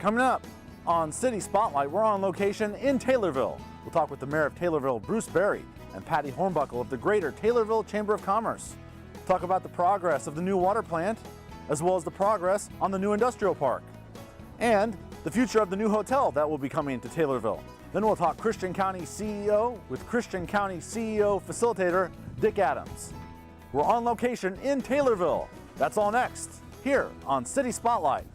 Coming up on City Spotlight, we're on location in Taylorville. We'll talk with the Mayor of Taylorville, Bruce Barry, and Patty Hornbuckle of the Greater Taylorville Chamber of Commerce. We'll talk about the progress of the new water plant, as well as the progress on the new industrial park, and the future of the new hotel that will be coming to Taylorville. Then we'll talk Christian County CEO with Christian County CEO Facilitator, Dick Adams. We're on location in Taylorville. That's all next, here on City Spotlight.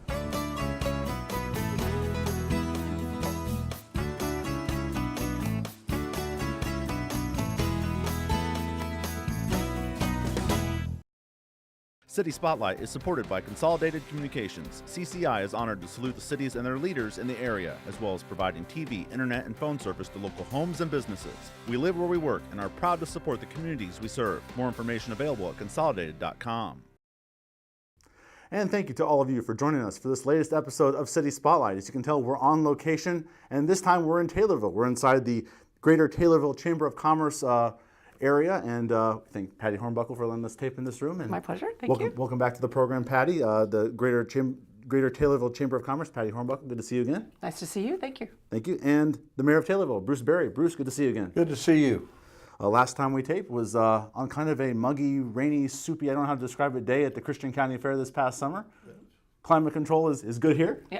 City Spotlight is supported by Consolidated Communications. CCI is honored to salute the cities and their leaders in the area, as well as providing TV, internet, and phone service to local homes and businesses. We live where we work and are proud to support the communities we serve. More information available at consolidated.com. And thank you to all of you for joining us for this latest episode of City Spotlight. As you can tell, we're on location, and this time we're in Taylorville. We're inside the Greater Taylorville Chamber of Commerce area, and thank Patty Hornbuckle for letting us tape in this room. And my pleasure. Thank you. Welcome back to the program, Patty. The Greater Taylorville Chamber of Commerce, Patty Hornbuckle. Good to see you again. Nice to see you. Thank you. Thank you. And the Mayor of Taylorville, Bruce Barry. Bruce, good to see you again. Good to see you. Last time we taped was on kind of a muggy, rainy, soupy, I don't know how to describe it, day at the Christian County Fair this past summer. Yes. Climate control is good here. Yeah.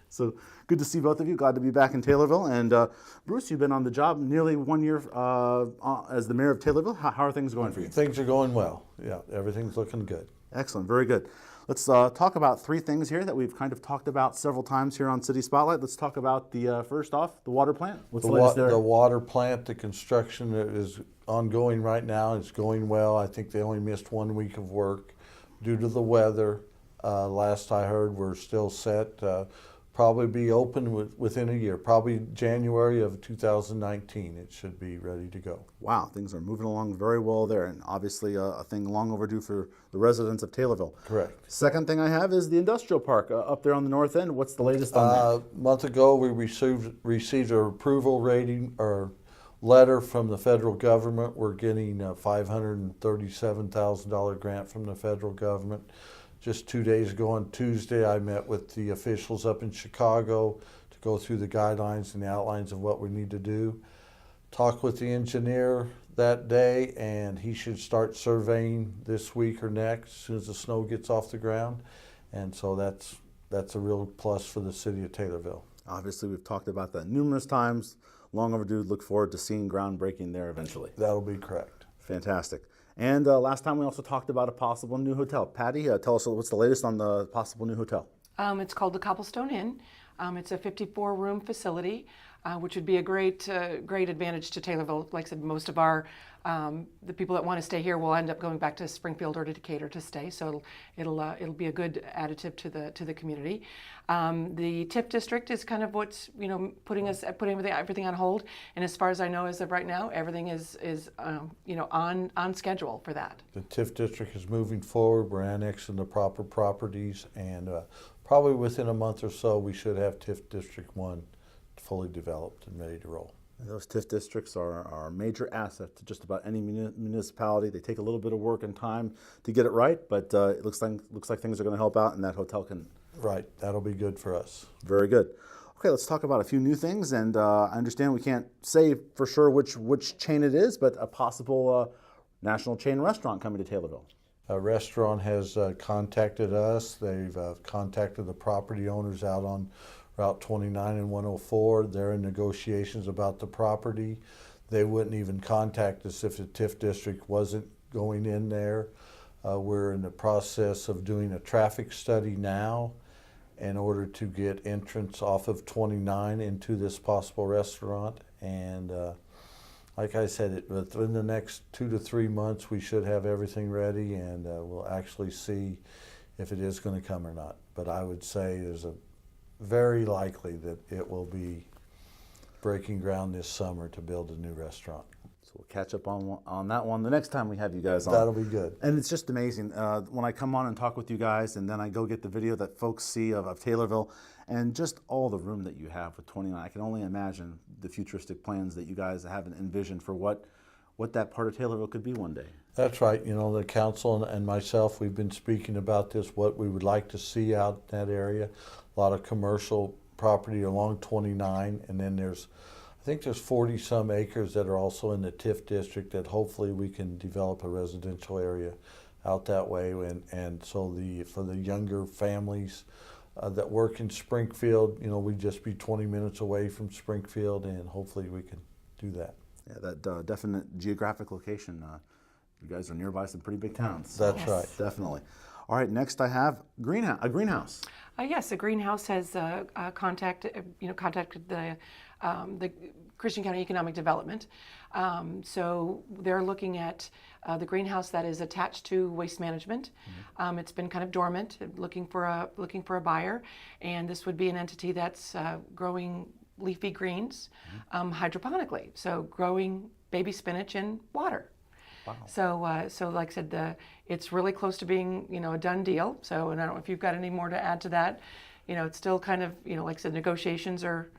So good to see both of you. Glad to be back in Taylorville. And Bruce, you've been on the job nearly 1 year as the Mayor of Taylorville. How are things going for you? Things are going well. Yeah, everything's looking good. Excellent. Very good. Let's talk about three things here that we've kind of talked about several times here on City Spotlight. Let's talk about the first off, the water plant. What's the latest there? The water plant, the construction is ongoing right now. It's going well. I think they only missed 1 week of work due to the weather. Last I heard, we're still set. Probably be open within a year, probably January of 2019. It should be ready to go. Wow, things are moving along very well there, and obviously a thing long overdue for the residents of Taylorville. Correct. Second thing I have is the industrial park up there on the north end. What's the latest on that? A month ago, we received an approval rating or letter from the federal government. We're getting a $537,000 grant from the federal government. Just 2 days ago on Tuesday, I met with the officials up in Chicago to go through the guidelines and the outlines of what we need to do. Talked with the engineer that day, and he should start surveying this week or next as soon as the snow gets off the ground. And so that's a real plus for the city of Taylorville. Obviously, we've talked about that numerous times. Long overdue. Look forward to seeing groundbreaking there eventually. That'll be correct. Fantastic. And last time we also talked about a possible new hotel. Patty, tell us what's the latest on the possible new hotel. It's called the Cobblestone Inn. It's a 54-room facility, which would be a great advantage to Taylorville. Like I said, most of our the people that want to stay here will end up going back to Springfield or to Decatur to stay. So it'll be a good additive to the community. The TIF district is kind of what's putting everything on hold. And as far as I know, as of right now, everything is on schedule for that. The TIF district is moving forward. We're annexing the proper properties, and probably within a month or so, we should have TIF District 1 fully developed and ready to roll. Those TIF districts are a major asset to just about any municipality. They take a little bit of work and time to get it right, but it looks like things are going to help out, and that hotel can. Right, that'll be good for us. Very good. Okay, let's talk about a few new things, and I understand we can't say for sure which chain it is, but a possible national chain restaurant coming to Taylorville. A restaurant has contacted us. They've contacted the property owners out on Route 29 and 104. They're in negotiations about the property. They wouldn't even contact us if the TIF district wasn't going in there. We're in the process of doing a traffic study now in order to get entrance off of 29 into this possible restaurant. And like I said, within the next 2 to 3 months, we should have everything ready, and we'll actually see if it is going to come or not. But I would say there's a very likely that it will be breaking ground this summer to build a new restaurant. So we'll catch up on that one the next time we have you guys on. That'll be good. And it's just amazing. When I come on and talk with you guys, and then I go get the video that folks see of Taylorville, and just all the room that you have with 29, I can only imagine the futuristic plans that you guys have envisioned for what that part of Taylorville could be one day. That's right. You know, the council and myself, we've been speaking about this, what we would like to see out in that area. A lot of commercial property along 29, and then I think there's 40 some acres that are also in the TIF district that hopefully we can develop a residential area out that way, and so for the younger families that work in Springfield, we'd just be 20 minutes away from Springfield, and hopefully we can do that. Yeah, that definite geographic location. You guys are nearby some pretty big towns. So That's right. Definitely. All right, next I have a greenhouse. Yes, a greenhouse has contacted the Christian County Economic Development. So they're looking at the greenhouse that is attached to waste management. It's been kind of dormant, looking for a buyer, and this would be an entity that's growing leafy greens hydroponically. So growing baby spinach in water. Wow. So like I said, it's really close to being, a done deal. So, and I don't know if you've got any more to add to that. It's still kind of, like I said, negotiations are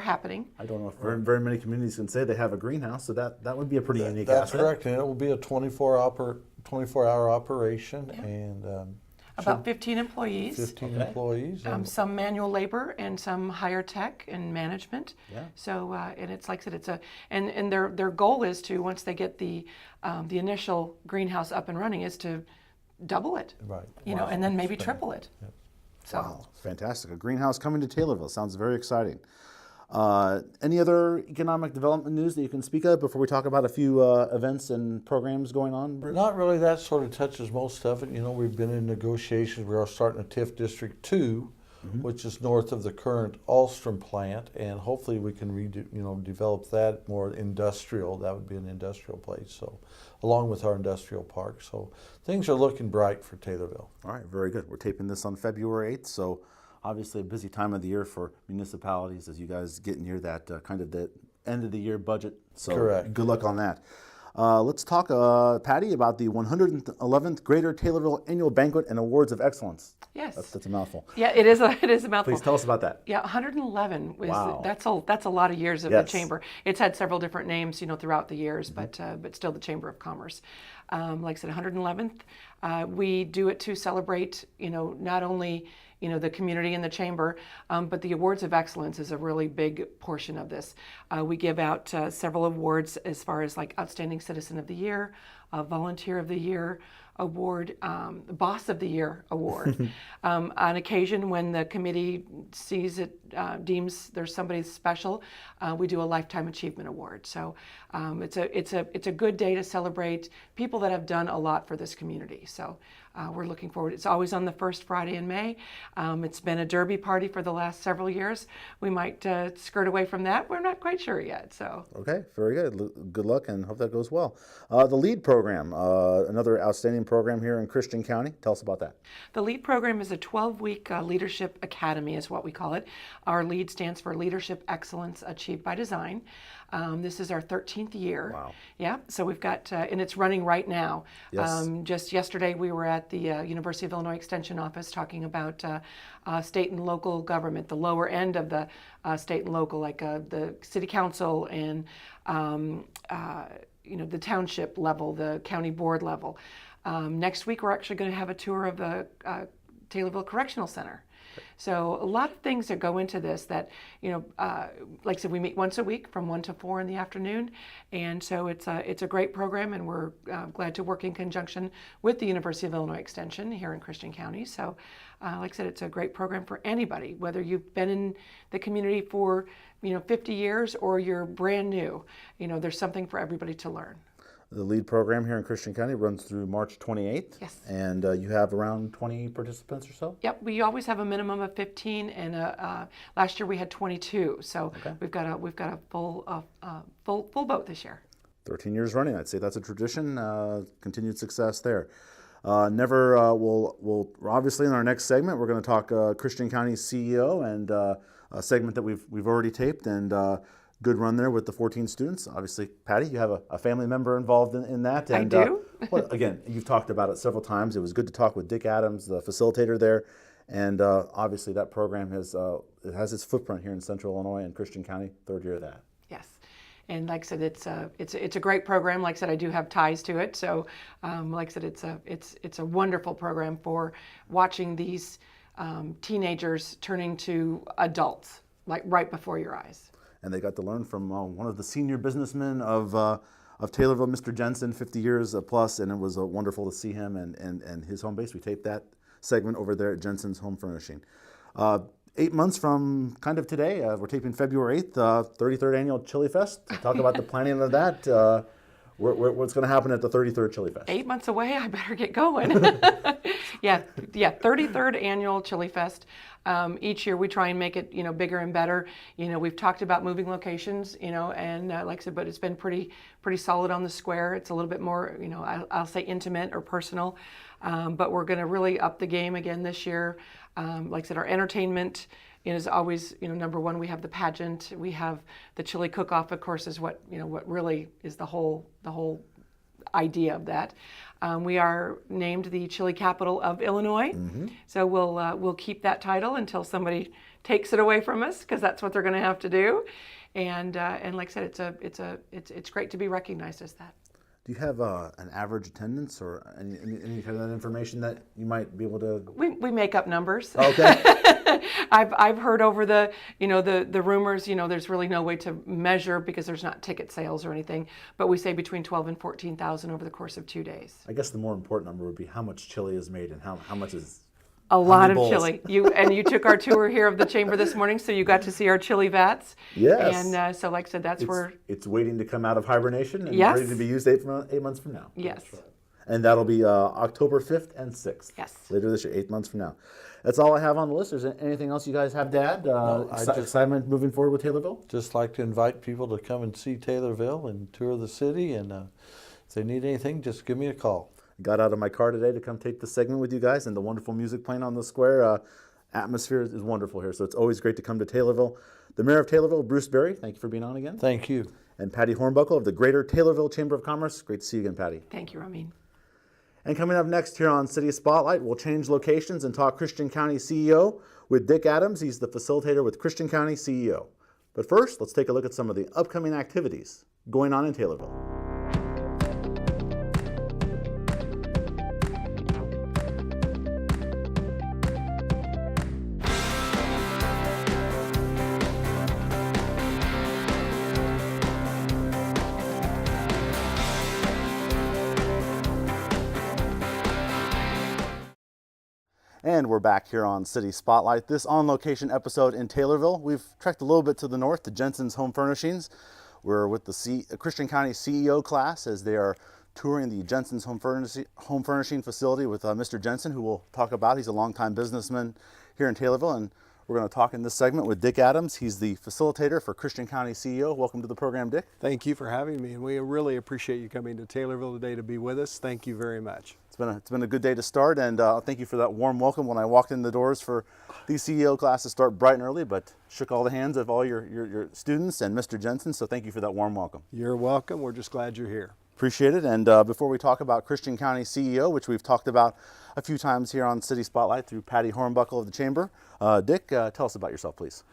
happening. I don't know if very many communities can say they have a greenhouse, so that would be a pretty unique That's asset. correct, and it will be a 24-hour operation, and About 15 employees. 15 employees. Some manual labor and some higher tech and management. Yeah. So and it's like I said, and their goal is to, once they get the initial greenhouse up and running, is to double it. Right. And then maybe triple it. Yep. So. Wow, fantastic. A greenhouse coming to Taylorville. Sounds very exciting. Any other economic development news that you can speak of before we talk about a few events and programs going on? Not really. That sort of touches most of it. We've been in negotiations. We are starting a TIF District 2, which is north of the current Alstrom plant, and hopefully we can develop that more industrial. That would be an industrial place. So, along with our industrial park. So, things are looking bright for Taylorville. All right, very good. We're taping this on February 8th, so obviously a busy time of the year for municipalities as you guys get near that kind of the end of the year budget. So correct. Good luck on that. Let's talk, Patty, about the 111th Greater Taylorville Annual Banquet and Awards of Excellence. Yes. That's a mouthful. Yeah, it is a mouthful. Please tell us about that. Yeah, 111 was Wow. That's a lot of years of Yes. the chamber. It's had several different names, throughout the years, but still the Chamber of Commerce. Like I said, 111th. We do it to celebrate, not only the community and the chamber, but the Awards of Excellence is a really big portion of this. We give out several awards as far as like Outstanding Citizen of the Year, Volunteer of the Year Award, Boss of the Year Award. On occasion, when the committee sees it, deems there's somebody special, we do a Lifetime Achievement Award. So it's a good day to celebrate people that have done a lot for this community. So we're looking forward. It's always on the first Friday in May. It's been a derby party for the last several years. We might skirt away from that. We're not quite sure yet. So Okay, very good. Good luck and hope that goes well. The LEAD program, another outstanding program here in Christian County. Tell us about that. the LEAD program is a 12-week leadership academy is what we call it. Our LEAD stands for Leadership Excellence Achieved by Design. This is our 13th year. Wow. Yeah, so we've got, and it's running right now. Yes. Just yesterday we were at the University of Illinois Extension office talking about state and local government, the lower end of the state and local, like the city council and the township level, the county board level. Next week we're actually going to have a tour of the Taylorville Correctional Center. So a lot of things that go into this that, like I said, we meet once a week from 1 to 4 in the afternoon. And so it's a great program, and we're glad to work in conjunction with the University of Illinois Extension here in Christian County. So like I said, it's a great program for anybody, whether you've been in the community for, 50 years or you're brand new. There's something for everybody to learn. The LEAD program here in Christian County runs through March 28th. Yes. And you have around 20 participants or so? Yep, we always have a minimum of 15, and last year we had 22. So Okay. we've got a full boat this year. 13 years running. I'd say that's a tradition. Continued success there. We'll obviously in our next segment we're going to talk Christian County CEO and a segment that we've already taped, and good run there with the 14 students. Obviously, Patty, you have a family member involved in that. And, I do. Again, you've talked about it several times. It was good to talk with Dick Adams, the facilitator there, and obviously that program has its footprint here in Central Illinois and Christian County. Third year of that. Yes, and like I said, it's a great program. Like I said, I do have ties to it. So, like I said, it's a wonderful program for watching these teenagers turning to adults, like right before your eyes. And they got to learn from one of the senior businessmen of Taylorville, Mr. Jensen, 50 years plus, and it was wonderful to see him and his home base. We taped that segment over there at Jensen's Home Furnishing. 8 months from kind of today, we're taping February 8th, 33rd Annual Chili Fest. To talk about the planning of that, what's going to happen at the 33rd Chili Fest? 8 months away, I better get going. Yeah, 33rd Annual Chili Fest. Each year we try and make it, bigger and better. We've talked about moving locations, and like I said, but it's been pretty solid on the square. It's a little bit more, I'll say intimate or personal, but we're going to really up the game again this year. Like I said, our entertainment is always, number one. We have the pageant, we have the chili cook-off, of course, is what really is the whole idea of that. We are named the chili capital of Illinois, so we'll keep that title until somebody takes it away from us, because that's what they're going to have to do. And like I said, it's great to be recognized as that. Do you have an average attendance or any kind of that information that you might be able to? We make up numbers. Okay. I've heard over the rumors. There's really no way to measure because there's not ticket sales or anything. But we say between 12 and 14,000 over the course of 2 days. I guess the more important number would be how much chili is made and how much is. A lot of chili. You took our tour here of the chamber this morning, so you got to see our chili vats. Yes. And so, like I said, that's where it's waiting to come out of hibernation and Yes. ready to be used 8 months from now. Yes. Right. And that'll be October 5th and 6th. Yes. Later this year, 8 months from now. That's all I have on the list. Is there anything else you guys have to add? Excitement moving forward with Taylorville? Just like to invite people to come and see Taylorville and tour the city, and if they need anything, just give me a call. Got out of my car today to come tape this segment with you guys, and the wonderful music playing on the square. Atmosphere is wonderful here, so it's always great to come to Taylorville. The Mayor of Taylorville, Bruce Barry, thank you for being on again. Thank you. And Patty Hornbuckle of the Greater Taylorville Chamber of Commerce. Great to see you again, Patty. Thank you, Ramin. And coming up next here on City Spotlight, we'll change locations and talk Christian County CEO with Dick Adams. He's the facilitator with Christian County CEO. But first, let's take a look at some of the upcoming activities going on in Taylorville. And we're back here on City Spotlight. This on-location episode in Taylorville. We've trekked a little bit to the north to Jensen's Home Furnishings. We're with the Christian County CEO class as they are touring the Jensen's Home Furnishing facility with Mr. Jensen, who we'll talk about. He's a longtime businessman here in Taylorville, and we're going to talk in this segment with Dick Adams. He's the facilitator for Christian County CEO. Welcome to the program, Dick. Thank you for having me, and we really appreciate you coming to Taylorville today to be with us. Thank you very much. It's been a good day to start, and thank you for that warm welcome when I walked in the doors for the CEO class to start bright and early, but shook all the hands of all your students and Mr. Jensen, so thank you for that warm welcome. You're welcome. We're just glad you're here. Appreciate it. And before we talk about Christian County CEO, which we've talked about a few times here on City Spotlight through Patty Hornbuckle of the Chamber, Dick, tell us about yourself, please.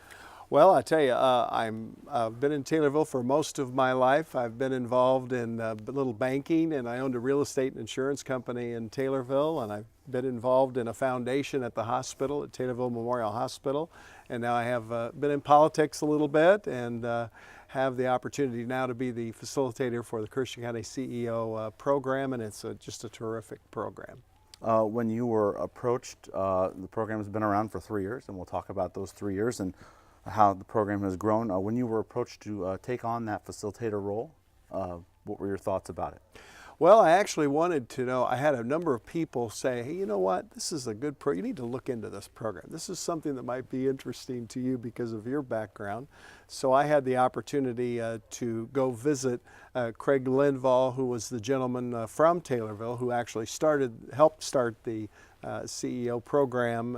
Well, I tell you, I've been in Taylorville for most of my life. I've been involved in a little banking, and I owned a real estate and insurance company in Taylorville, and I've been involved in a foundation at the hospital, at Taylorville Memorial Hospital, and now I have been in politics a little bit, and have the opportunity now to be the facilitator for the Christian County CEO program, and it's just a terrific program. When you were approached, the program has been around for 3 years, and we'll talk about those 3 years and how the program has grown. When you were approached to take on that facilitator role, what were your thoughts about it? Well, I actually wanted to know, I had a number of people say, hey, you know what, this is a good you need to look into this program. This is something that might be interesting to you because of your background. So I had the opportunity to go visit Craig Linval, who was the gentleman from Taylorville who actually helped start the CEO program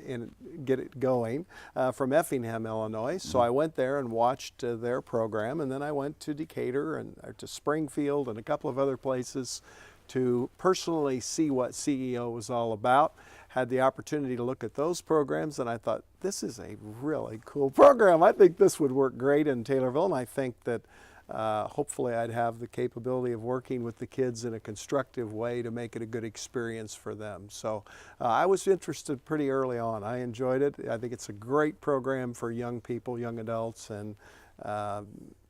and get it going from Effingham, Illinois. So I went there and watched their program, and then I went to Decatur and to Springfield and a couple of other places to personally see what CEO was all about. Had the opportunity to look at those programs, and I thought, this is a really cool program. I think this would work great in Taylorville, and I think that hopefully I'd have the capability of working with the kids in a constructive way to make it a good experience for them. So I was interested pretty early on. I enjoyed it. I think it's a great program for young people, young adults, and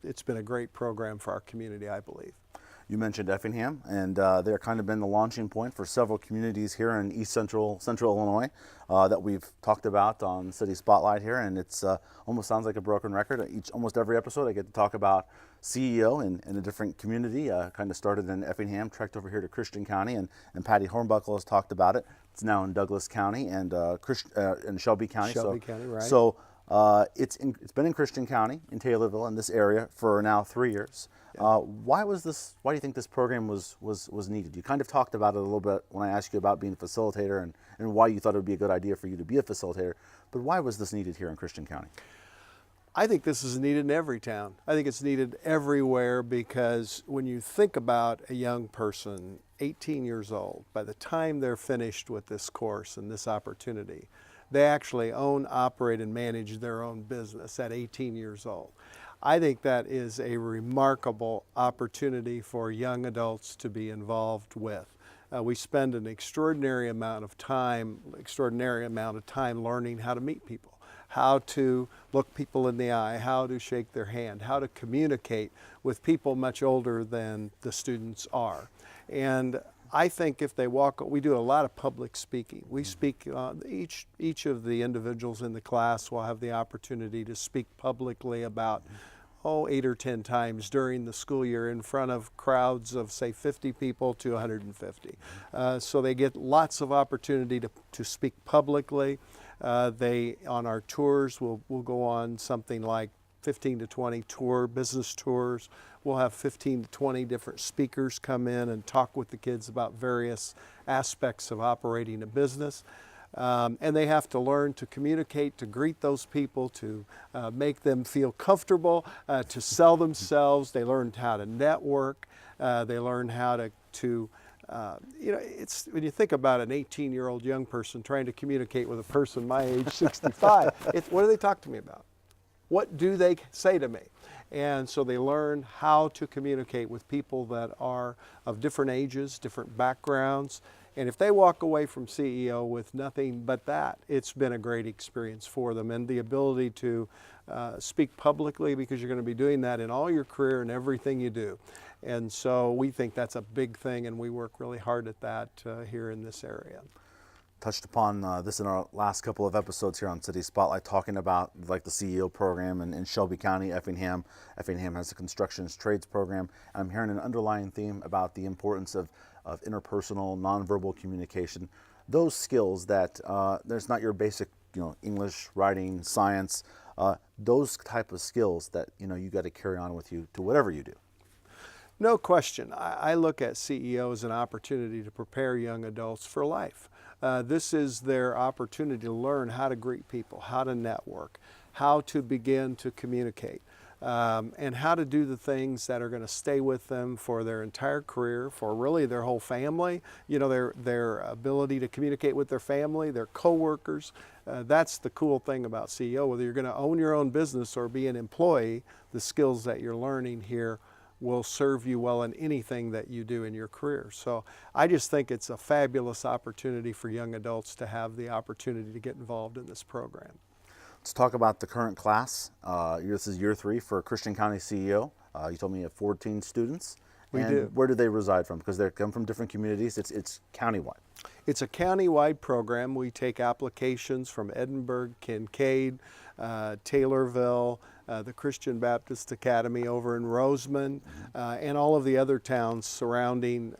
it's been a great program for our community, I believe. You mentioned Effingham, and they're kind of been the launching point for several communities here in East Central Illinois that we've talked about on City Spotlight here, and it's almost sounds like a broken record. Almost every episode I get to talk about CEO in a different community. Kind of started in Effingham, trekked over here to Christian County, and Patty Hornbuckle has talked about it. It's now in Douglas County and in Shelby County. Shelby County, right. So it's been in Christian County, in Taylorville, in this area for now 3 years. Yeah. Why do you think this program was needed? You kind of talked about it a little bit when I asked you about being a facilitator and why you thought it would be a good idea for you to be a facilitator, but why was this needed here in Christian County? I think this is needed in every town. I think it's needed everywhere because when you think about a young person, 18 years old, by the time they're finished with this course and this opportunity, they actually own, operate, and manage their own business at 18 years old. I think that is a remarkable opportunity for young adults to be involved with. We spend an extraordinary amount of time learning how to meet people, how to look people in the eye, how to shake their hand, how to communicate with people much older than the students are. And I think if they we do a lot of public speaking. We speak, each of the individuals in the class will have the opportunity to speak publicly about 8 or 10 times during the school year in front of crowds of, say, 50 people to 150. So they get lots of opportunity to speak publicly. They, on our tours, will go on something like 15 to 20 business tours. We'll have 15 to 20 different speakers come in and talk with the kids about various aspects of operating a business. And they have to learn to communicate, to greet those people, to make them feel comfortable, to sell themselves. They learn how to network. They learn how to it's when you think about an 18-year-old young person trying to communicate with a person my age, 65, what do they talk to me about? What do they say to me? And so they learn how to communicate with people that are of different ages, different backgrounds. And if they walk away from CEO with nothing but that, it's been a great experience for them. And the ability to speak publicly, because you're going to be doing that in all your career and everything you do. And so we think that's a big thing, and we work really hard at that here in this area. Touched upon this in our last couple of episodes here on City Spotlight, talking about like the CEO program in Shelby County, Effingham. Effingham has a construction trades program. I'm hearing an underlying theme about the importance of interpersonal, nonverbal communication. Those skills that there's not your basic, English, writing, science. Those type of skills that you got to carry on with you to whatever you do. No question. I look at CEO as an opportunity to prepare young adults for life. This is their opportunity to learn how to greet people, how to network, how to begin to communicate, and how to do the things that are going to stay with them for their entire career, for really their whole family, their ability to communicate with their family, their coworkers. That's the cool thing about CEO. Whether you're going to own your own business or be an employee, the skills that you're learning here will serve you well in anything that you do in your career. So I just think it's a fabulous opportunity for young adults to have the opportunity to get involved in this program. Let's talk about the current class. This is year 3 for Christian County CEO. You told me you have 14 students. We do. Where do they reside from? Because they come from different communities. It's countywide. It's a countywide program. We take applications from Edinburgh, Kincaid, Taylorville, the Christian Baptist Academy over in Roseman, and all of the other towns surrounding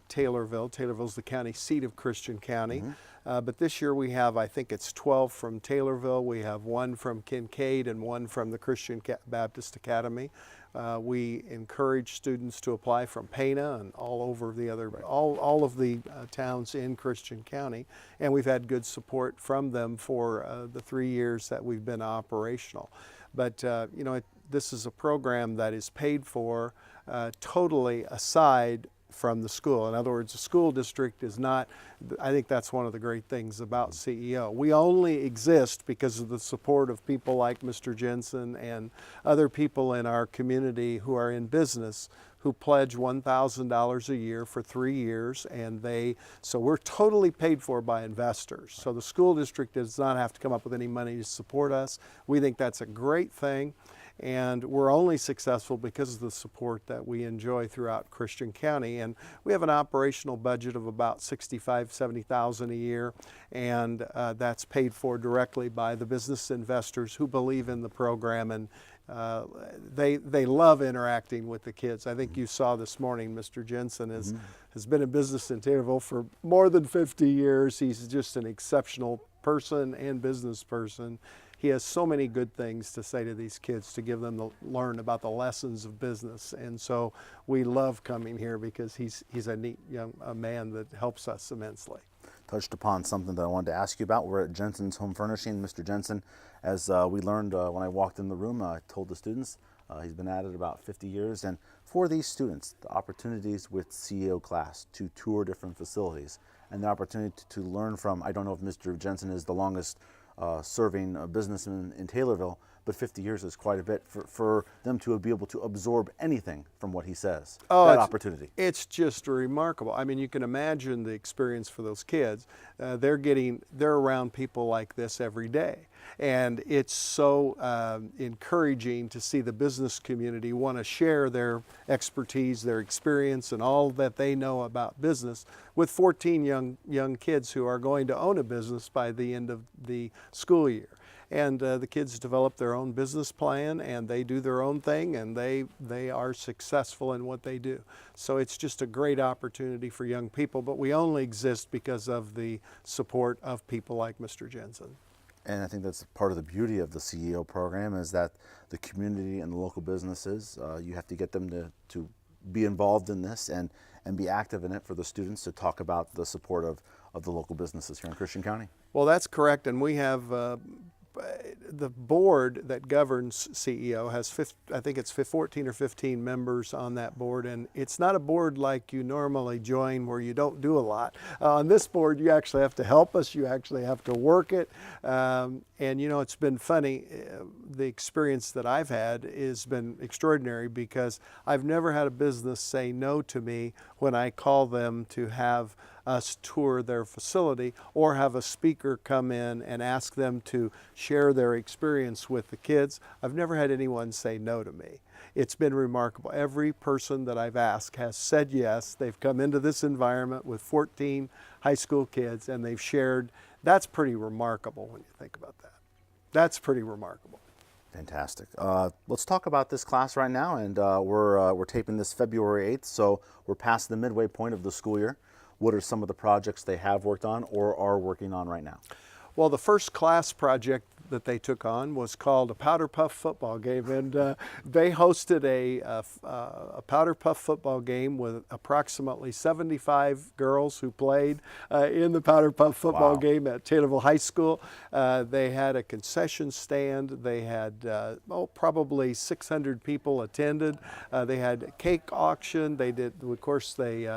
Taylorville. Taylorville's the county seat of Christian County. But this year we have, I think it's 12 from Taylorville. We have 1 from Kincaid and 1 from the Christian Baptist Academy. We encourage students to apply from Pana and all over the other, all of the towns in Christian County. And we've had good support from them for the 3 years that we've been operational. But this is a program that is paid for totally aside from the school. In other words, the school district is not, I think that's one of the great things about CEO. We only exist because of the support of people like Mr. Jensen and other people in our community who are in business who pledge $1,000 a year for 3 years, and so we're totally paid for by investors. So the school district does not have to come up with any money to support us. We think that's a great thing, and we're only successful because of the support that we enjoy throughout Christian County. And we have an operational budget of about $65,000-$70,000 a year, and that's paid for directly by the business investors who believe in the program, and they love interacting with the kids. I think you saw this morning Mr. Jensen has been in business in Taylorville for more than 50 years. He's just an exceptional person and business person. He has so many good things to say to these kids, to give them to learn about the lessons of business. And so we love coming here because he's a neat young man that helps us immensely. Touched upon something that I wanted to ask you about. We're at Jensen's Home Furnishing. Mr. Jensen, as we learned when I walked in the room, I told the students he's been at it about 50 years. And for these students, the opportunities with CEO class to tour different facilities and the opportunity to learn from, I don't know if Mr. Jensen is the longest serving businessman in Taylorville, but 50 years is quite a bit for them to be able to absorb anything from what he says. That opportunity. It's just remarkable. I mean, you can imagine the experience for those kids. They're around people like this every day. And it's so encouraging to see the business community want to share their expertise, their experience, and all that they know about business with 14 young kids who are going to own a business by the end of the school year. And the kids develop their own business plan, and they do their own thing, and they are successful in what they do. So it's just a great opportunity for young people, but we only exist because of the support of people like Mr. Jensen. And I think that's part of the beauty of the CEO program, is that the community and the local businesses, you have to get them to be involved in this and be active in it for the students to talk about the support of the local businesses here in Christian County. Well, that's correct, and we have the board that governs CEO has, I think it's 14 or 15 members on that board, and it's not a board like you normally join where you don't do a lot. On this board, you actually have to help us, you actually have to work it, and you know, it's been funny. The experience that I've had has been extraordinary because I've never had a business say no to me when I call them to have us tour their facility or have a speaker come in and ask them to share their experience with the kids. I've never had anyone say no to me. It's been remarkable. Every person that I've asked has said yes. They've come into this environment with 14 high school kids and they've shared. That's pretty remarkable when you think about that. That's pretty remarkable. Fantastic. Let's talk about this class right now, and we're taping this February 8th, so we're past the midway point of the school year. What are some of the projects they have worked on or are working on right now? Well, the first class project that they took on was called a Powder Puff football game, and they hosted a Powder Puff football game with approximately 75 girls who played in the Powder Puff football game at Taylorville High School. They had a concession stand. They had probably 600 people attended. They had a cake auction. They did, of course, they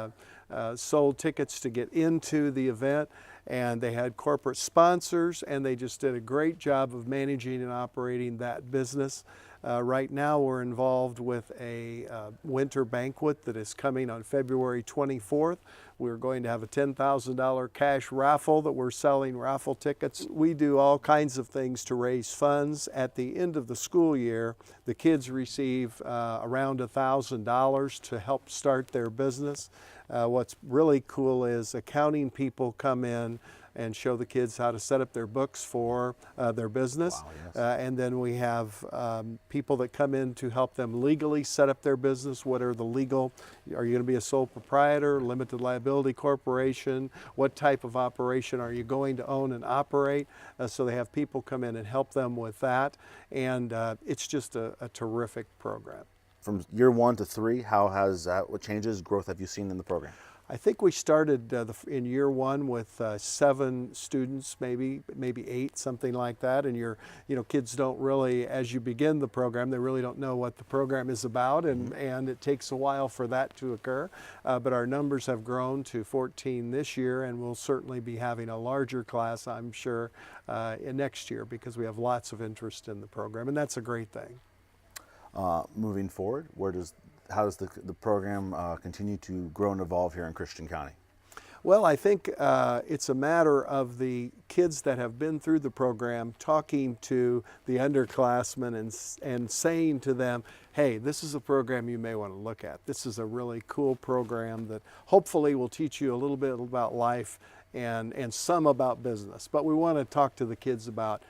sold tickets to get into the event, and they had corporate sponsors, and they just did a great job of managing and operating that business. Right now we're involved with a winter banquet that is coming on February 24th. We're going to have a $10,000 cash raffle that we're selling raffle tickets. We do all kinds of things to raise funds. At the end of the school year, the kids receive around $1,000 to help start their business. What's really cool is accounting people come in and show the kids how to set up their books for their business. Wow, yes. And then we have people that come in to help them legally set up their business. What are the legal, are you going to be a sole proprietor, limited liability corporation? What type of operation are you going to own and operate? So they have people come in and help them with that. And it's just a terrific program. From year 1 to 3, how has what changes, growth have you seen in the program? I think we started in year one with 7 students, maybe 8, something like that. And kids don't really, as you begin the program, they really don't know what the program is about, and it takes a while for that to occur. But our numbers have grown to 14 this year, and we'll certainly be having a larger class, I'm sure, next year, because we have lots of interest in the program, and that's a great thing. Moving forward, how does the program continue to grow and evolve here in Christian County? Well, I think it's a matter of the kids that have been through the program talking to the underclassmen and saying to them, hey, this is a program you may want to look at. This is a really cool program that hopefully will teach you a little bit about life and some about business. But we want to talk to the kids about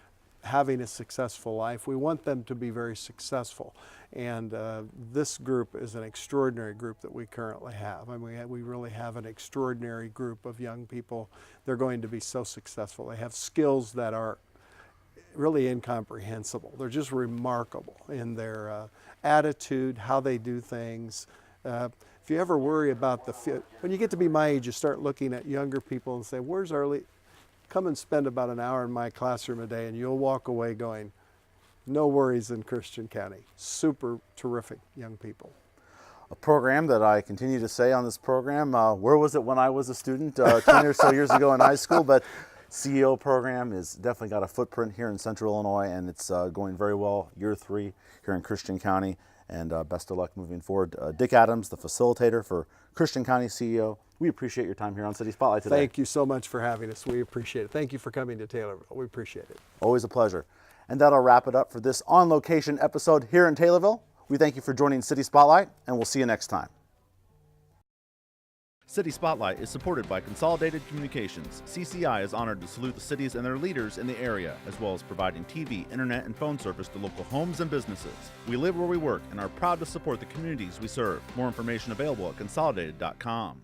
having a successful life. We want them to be very successful. And this group is an extraordinary group that we currently have. I mean, we really have an extraordinary group of young people. They're going to be so successful. They have skills that are really incomprehensible. They're just remarkable in their attitude, how they do things. If you ever worry about when you get to be my age, you start looking at younger people and say, where's our come and spend about an hour in my classroom a day, and you'll walk away going, no worries in Christian County. Super terrific young people. A program that I continue to say on this program, where was it when I was a student 20 or so years ago in high school, but CEO program has definitely got a footprint here in Central Illinois, and it's going very well, year 3 here in Christian County, and best of luck moving forward. Dick Adams, the facilitator for Christian County CEO, we appreciate your time here on City Spotlight today. Thank you so much for having us. We appreciate it. Thank you for coming to Taylorville. We appreciate it. Always a pleasure. And that'll wrap it up for this on-location episode here in Taylorville. We thank you for joining City Spotlight, and we'll see you next time. City Spotlight is supported by Consolidated Communications. CCI is honored to salute the cities and their leaders in the area, as well as providing TV, internet, and phone service to local homes and businesses. We live where we work and are proud to support the communities we serve. More information available at consolidated.com.